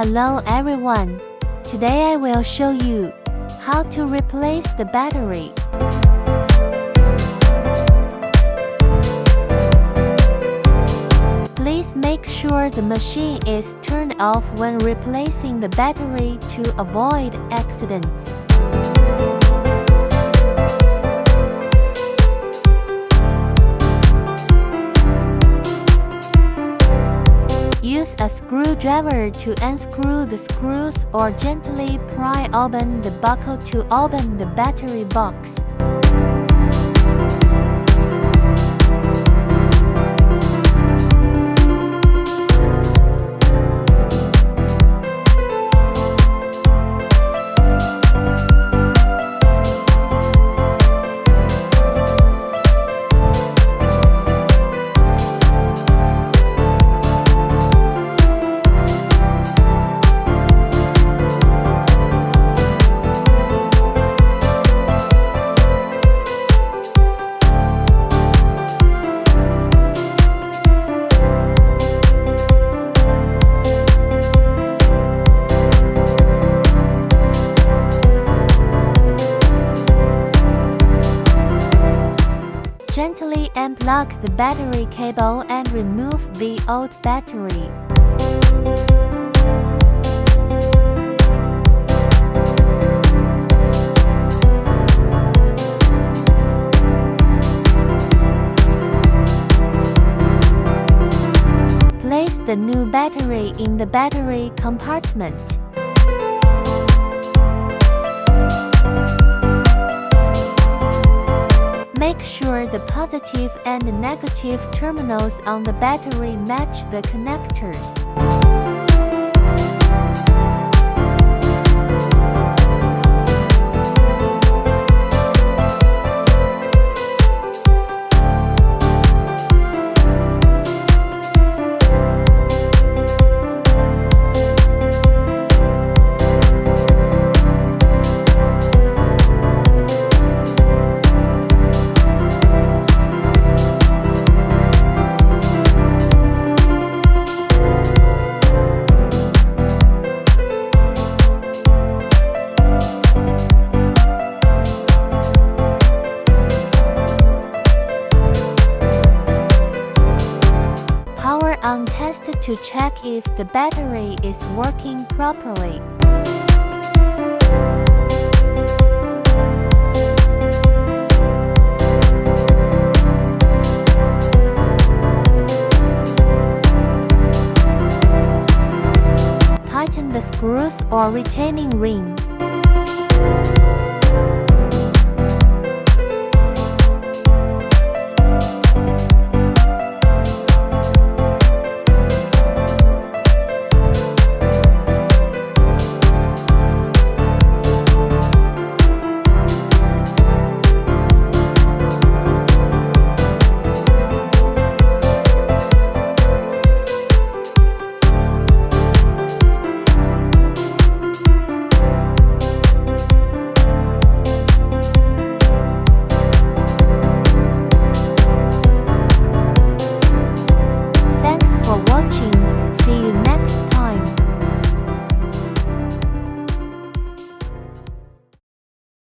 Hello everyone. Today I will show you how to replace the battery. Please make sure the machine is turned off when replacing the battery to avoid accidents. Use a screwdriver to unscrew the screws or gently pry open the buckle to open the battery box. Gently unplug the battery cable and remove the old battery. Place the new battery in the battery compartment. Make sure the positive and negative terminals on the battery match the connectors. On test to check if the battery is working properly. Tighten the screws or retaining ring.